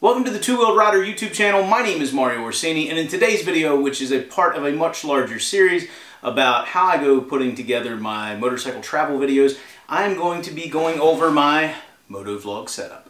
Welcome to the Two-Wheeled Rider YouTube channel. My name is Mario Orsini, and in today's video, which is a part of a much larger series about how I go putting together my motorcycle travel videos, I'm going to be going over my MotoVlog setup.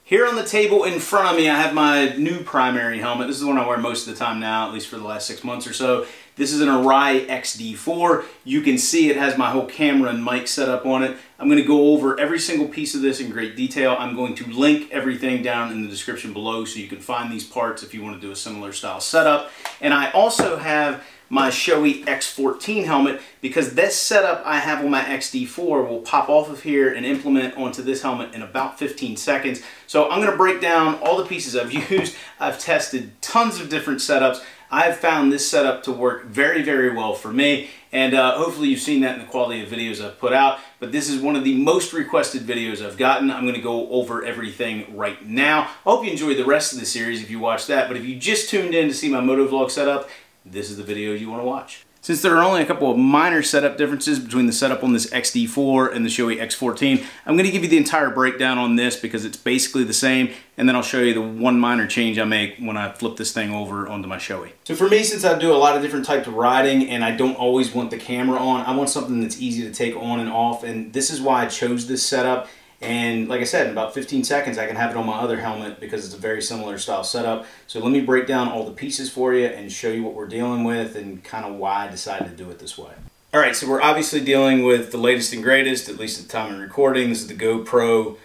Here on the table in front of me, I have my new primary helmet. This is the one I wear most of the time now, at least for the last 6 months or so. This is an Arai XD4. You can see it has my whole camera and mic set up on it. I'm going to go over every single piece of this in great detail. I'm going to link everything down in the description below so you can find these parts if you want to do a similar style setup. And I also have my Shoei X14 helmet, because this setup I have on my XD4 will pop off of here and implement onto this helmet in about 15 seconds. So I'm going to break down all the pieces I've used. I've tested tons of different setups. I've found this setup to work very, very well for me, and hopefully you've seen that in the quality of videos I've put out. But this is one of the most requested videos I've gotten. I'm going to go over everything right now. I hope you enjoyed the rest of the series if you watched that, but if you just tuned in to see my MotoVlog setup, this is the video you want to watch. Since there are only a couple of minor setup differences between the setup on this XD4 and the Shoei X14, I'm going to give you the entire breakdown on this because it's basically the same, and then I'll show you the one minor change I make when I flip this thing over onto my Shoei. So for me, since I do a lot of different types of riding and I don't always want the camera on, I want something that's easy to take on and off, and this is why I chose this setup. And like I said, in about 15 seconds I can have it on my other helmet because it's a very similar style setup. So let me break down all the pieces for you and show you what we're dealing with and kind of why I decided to do it this way. Alright, so we're obviously dealing with the latest and greatest, at least at the time of recording. This is the GoPro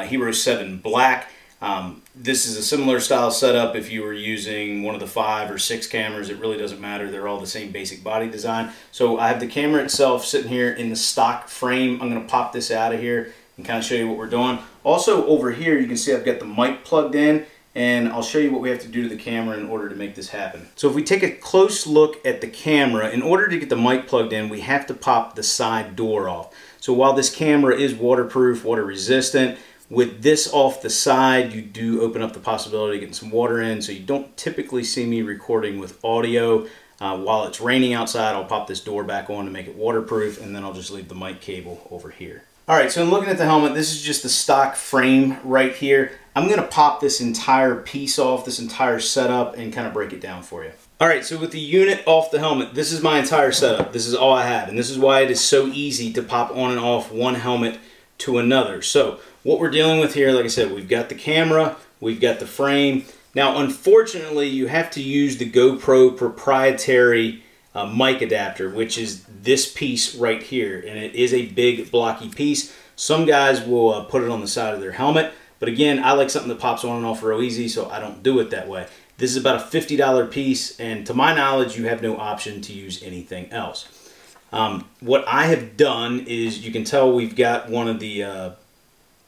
Hero 7 Black. This is a similar style setup if you were using one of the 5 or 6 cameras. It really doesn't matter. They're all the same basic body design. So I have the camera itself sitting here in the stock frame. I'm going to pop this out of here and kind of show you what we're doing. Also over here you can see I've got the mic plugged in, and I'll show you what we have to do to the camera in order to make this happen. So if we take a close look at the camera, in order to get the mic plugged in, we have to pop the side door off. So while this camera is waterproof, water resistant, with this off the side, you do open up the possibility of getting some water in, so you don't typically see me recording with audio. While it's raining outside, I'll pop this door back on to make it waterproof, and then I'll just leave the mic cable over here. Alright, so in looking at the helmet, this is just the stock frame right here. I'm going to pop this entire piece off, this entire setup, and kind of break it down for you. Alright, so with the unit off the helmet, this is my entire setup. This is all I have, and this is why it is so easy to pop on and off one helmet to another. So what we're dealing with here, like I said, we've got the camera, we've got the frame. Now, unfortunately, you have to use the GoPro proprietary mic adapter, which is this piece right here, and it is a big blocky piece. Some guys will put it on the side of their helmet, but again, I like something that pops on and off real easy, so I don't do it that way. This is about a $50 piece, and to my knowledge, you have no option to use anything else. What I have done is, you can tell we've got one of the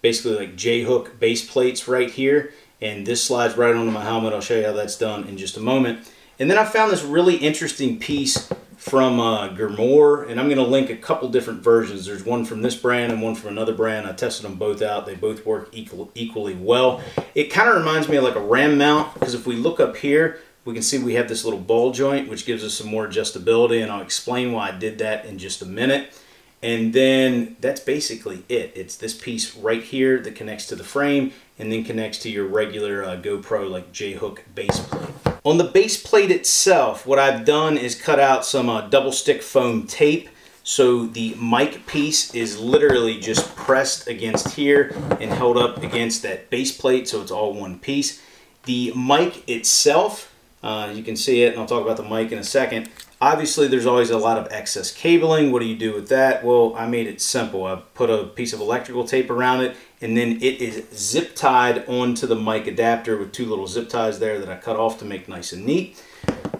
basically like J-hook base plates right here, and this slides right onto my helmet. I'll show you how that's done in just a moment. And then I found this really interesting piece from Germor, and I'm going to link a couple different versions. There's one from this brand and one from another brand. I tested them both out. They both work equally well. It kind of reminds me of like a ram mount, because if we look up here, we can see we have this little ball joint, which gives us some more adjustability, and I'll explain why I did that in just a minute. And then that's basically it. It's this piece right here that connects to the frame and then connects to your regular GoPro like J-hook base plate. On the base plate itself, what I've done is cut out some double stick foam tape. So the mic piece is literally just pressed against here and held up against that base plate, so it's all one piece. The mic itself, you can see it, and I'll talk about the mic in a second. Obviously, there's always a lot of excess cabling. What do you do with that? Well, I made it simple. I put a piece of electrical tape around it, and then it is zip tied onto the mic adapter with 2 little zip ties there that I cut off to make nice and neat.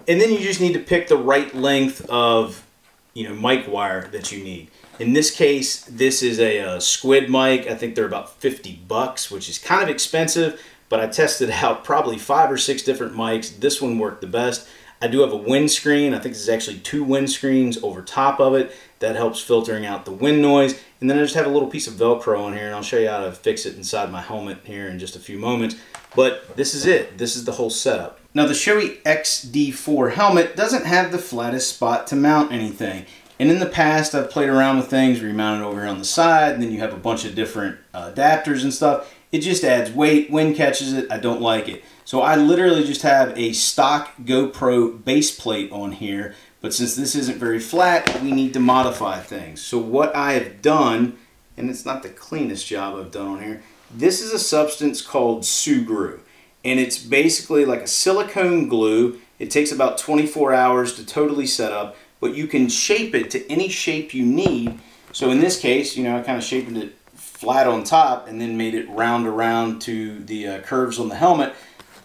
And then you just need to pick the right length of, mic wire that you need. In this case, this is a squid mic. I think they're about 50 bucks, which is kind of expensive, but I tested out probably 5 or 6 different mics. This one worked the best. I do have a windscreen. I think this is actually 2 windscreens over top of it. That helps filtering out the wind noise. And then I just have a little piece of Velcro on here, and I'll show you how to fix it inside my helmet here in just a few moments. But this is it. This is the whole setup. Now the Shoei XD4 helmet doesn't have the flattest spot to mount anything. And in the past, I've played around with things where you mount it over here on the side, and then you have a bunch of different adapters and stuff. It just adds weight. Wind catches it. I don't like it. So I literally just have a stock GoPro base plate on here. But since this isn't very flat, we need to modify things. So what I have done, and it's not the cleanest job I've done on here, this is a substance called Sugru. And it's basically like a silicone glue. It takes about 24 hours to totally set up. But you can shape it to any shape you need. So in this case, you know, I kind of shaped it flat on top and then made it round around to the curves on the helmet.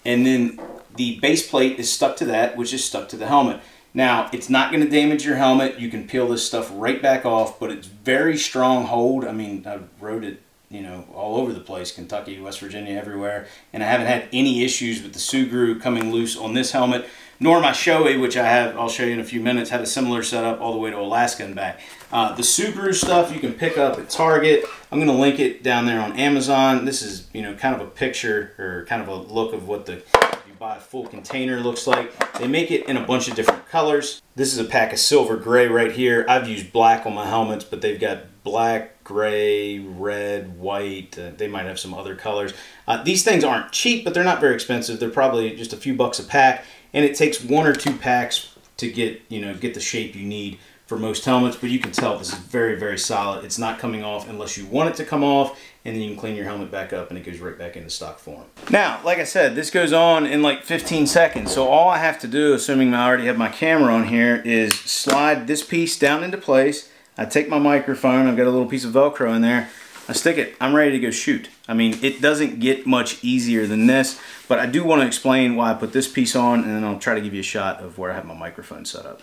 And then the base plate is stuck to that, which is stuck to the helmet. Now, it's not going to damage your helmet. You can peel this stuff right back off, but it's very strong hold. I mean, I rode it, you know, all over the place, Kentucky, West Virginia, everywhere. And I haven't had any issues with the Sugru coming loose on this helmet. Nor my Shoei, which I have, I'll show you in a few minutes, had a similar setup all the way to Alaska and back. The Sugru stuff you can pick up at Target. I'm going to link it down there on Amazon. This is, you know, kind of a picture or kind of a look of what the, if you buy a full container, looks like. They make it in a bunch of different colors. This is a pack of silver gray right here. I've used black on my helmets, but they've got black, gray, red, white. They might have some other colors. These things aren't cheap, but they're not very expensive. They're probably just a few bucks a pack. And it takes 1 or 2 packs to get, you know, get the shape you need for most helmets. But you can tell this is very, very solid. It's not coming off unless you want it to come off, and then you can clean your helmet back up and it goes right back into stock form. Now, like I said, this goes on in like 15 seconds. So all I have to do, assuming I already have my camera on here, is slide this piece down into place. I take my microphone, I've got a little piece of Velcro in there. I stick it, I'm ready to go shoot. I mean, it doesn't get much easier than this, but I do want to explain why I put this piece on, and then I'll try to give you a shot of where I have my microphone set up.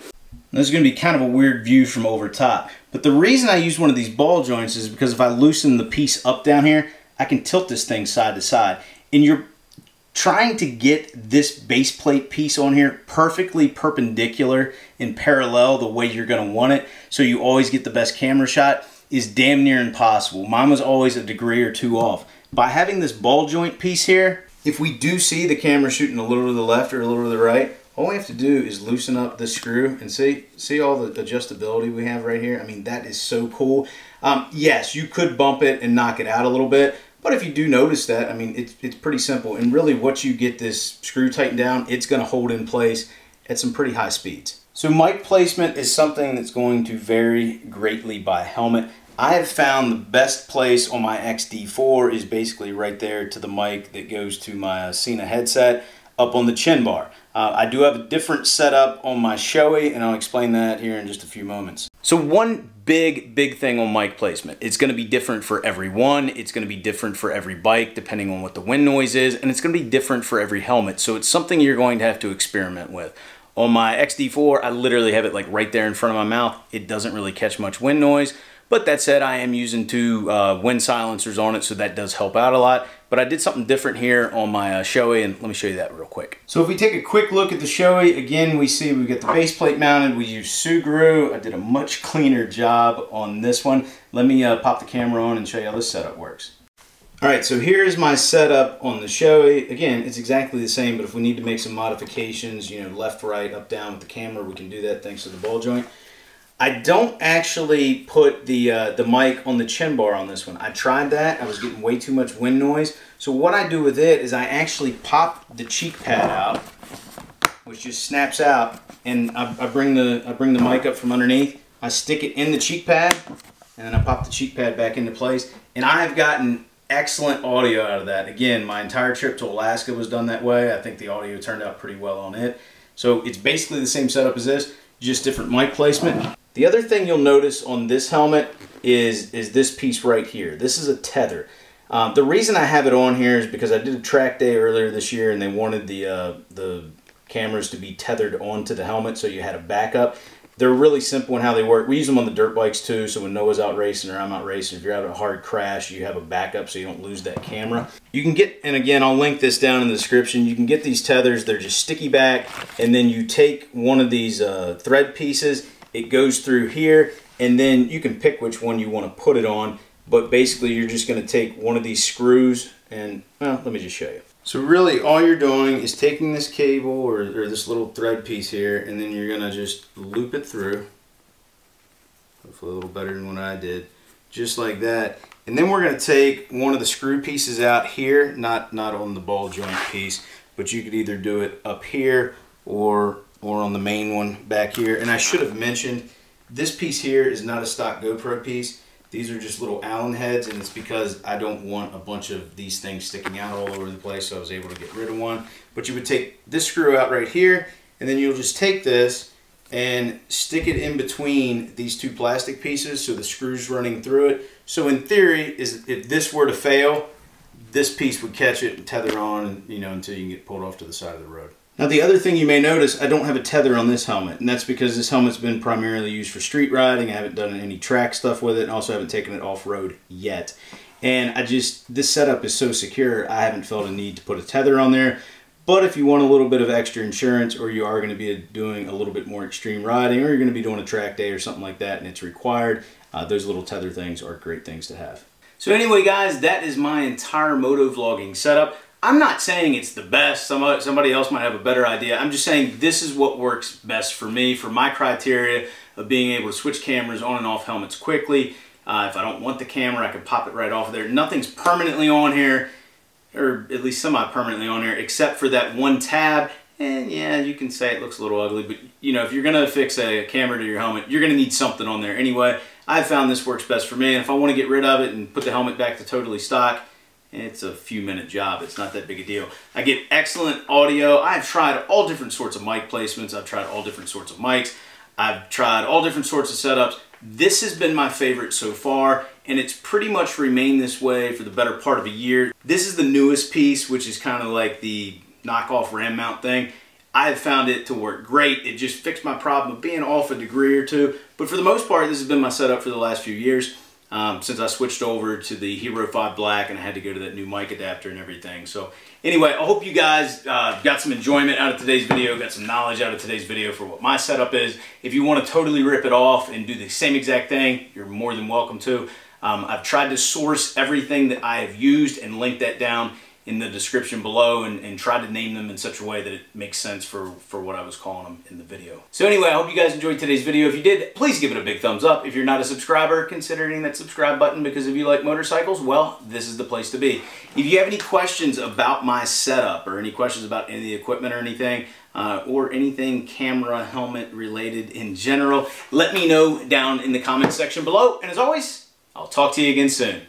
Now, this is going to be kind of a weird view from over top, but the reason I use one of these ball joints is because if I loosen the piece up down here, I can tilt this thing side to side. And you're trying to get this base plate piece on here perfectly perpendicular and parallel the way you're going to want it, so you always get the best camera shot, is damn near impossible. Mine was always a degree or 2 off. By having this ball joint piece here, if we do see the camera shooting a little to the left or a little to the right, all we have to do is loosen up the screw and see all the adjustability we have right here. I mean, that is so cool. Yes, you could bump it and knock it out a little bit, but if you do notice that, I mean, it's pretty simple. And really, once you get this screw tightened down, it's going to hold in place at some pretty high speeds. So mic placement is something that's going to vary greatly by helmet. I have found the best place on my XD4 is basically right there to the mic that goes to my Sena headset up on the chin bar. I do have a different setup on my Shoei, and I'll explain that here in just a few moments. So one big thing on mic placement, it's going to be different for everyone. It's going to be different for every bike depending on what the wind noise is, and it's going to be different for every helmet. So it's something you're going to have to experiment with. On my XD4, I literally have it like right there in front of my mouth. It doesn't really catch much wind noise. But that said, I am using 2 wind silencers on it, so that does help out a lot. But I did something different here on my Shoei, and let me show you that real quick. So if we take a quick look at the Shoei, again, we see we've got the base plate mounted. We use Sugru. I did a much cleaner job on this one. Let me pop the camera on and show you how this setup works. All right, so here's my setup on the Shoei. Again, it's exactly the same, but if we need to make some modifications, you know, left, right, up, down with the camera, we can do that thanks to the ball joint. I don't actually put the mic on the chin bar on this one. I tried that. I was getting way too much wind noise. So what I do with it is I actually pop the cheek pad out, which just snaps out, and I bring the mic up from underneath. I stick it in the cheek pad, and then I pop the cheek pad back into place. And I have gotten excellent audio out of that. Again, my entire trip to Alaska was done that way. I think the audio turned out pretty well on it. So it's basically the same setup as this, just different mic placement. The other thing you'll notice on this helmet is this piece right here. This is a Tether. The reason I have it on here is because I did a track day earlier this year, and they wanted the cameras to be tethered onto the helmet so you had a backup. They're really simple in how they work. We use them on the dirt bikes too, so when Noah's out racing or I'm out racing, if you're having a hard crash, you have a backup so you don't lose that camera. You can get, and again, I'll link this down in the description, you can get these tethers. They're just sticky back, and then you take one of these thread pieces, it goes through here, and then you can pick which one you want to put it on, but basically you're just going to take one of these screws and, well, let me just show you. So really all you're doing is taking this cable or this little thread piece here, and then you're gonna just loop it through. Hopefully a little better than what I did. Just like that. And then we're gonna take one of the screw pieces out here, not on the ball joint piece, but you could either do it up here or on the main one back here. And I should have mentioned, this piece here is not a stock GoPro piece. These are just little Allen heads, and it's because I don't want a bunch of these things sticking out all over the place, so I was able to get rid of one. But you would take this screw out right here, and then you'll just take this and stick it in between these two plastic pieces so the screw's running through it. So in theory, if this were to fail, this piece would catch it and tether on, you know, until you can get pulled off to the side of the road. Now the other thing you may notice, I don't have a tether on this helmet, and that's because this helmet's been primarily used for street riding. I haven't done any track stuff with it, and also haven't taken it off-road yet. And this setup is so secure, I haven't felt a need to put a tether on there. But if you want a little bit of extra insurance, or you are going to be doing a little bit more extreme riding, or you're going to be doing a track day or something like that and it's required, those little tether things are great things to have. So anyway guys, that is my entire motovlogging setup. I'm not saying it's the best. Somebody else might have a better idea. I'm just saying this is what works best for me, for my criteria of being able to switch cameras on and off helmets quickly. If I don't want the camera, I can pop it right off there. Nothing's permanently on here, or at least semi-permanently on here, except for that one tab. And yeah, you can say it looks a little ugly, but you know, if you're gonna fix a camera to your helmet, you're gonna need something on there anyway. I found this works best for me, and if I want to get rid of it and put the helmet back to totally stock, it's a few-minute job. It's not that big a deal. I get excellent audio. I've tried all different sorts of mic placements. I've tried all different sorts of mics. I've tried all different sorts of setups. This has been my favorite so far, and it's pretty much remained this way for the better part of a year. This is the newest piece, which is kind of like the knockoff ram mount thing. I've found it to work great. It just fixed my problem of being off a degree or two. But for the most part, this has been my setup for the last few years. Since I switched over to the Hero 5 Black and I had to go to that new mic adapter and everything. So anyway, I hope you guys got some enjoyment out of today's video, got some knowledge out of today's video for what my setup is. If you want to totally rip it off and do the same exact thing, you're more than welcome to. I've tried to source everything that I have used and link that down in the description below, and try to name them in such a way that it makes sense for what I was calling them in the video. So anyway, I hope you guys enjoyed today's video. If you did, please give it a big thumbs up. If you're not a subscriber, consider hitting that subscribe button, because if you like motorcycles, well, this is the place to be. If you have any questions about my setup, or any questions about any of the equipment or anything, or anything camera, helmet related in general, let me know down in the comments section below. And as always, I'll talk to you again soon.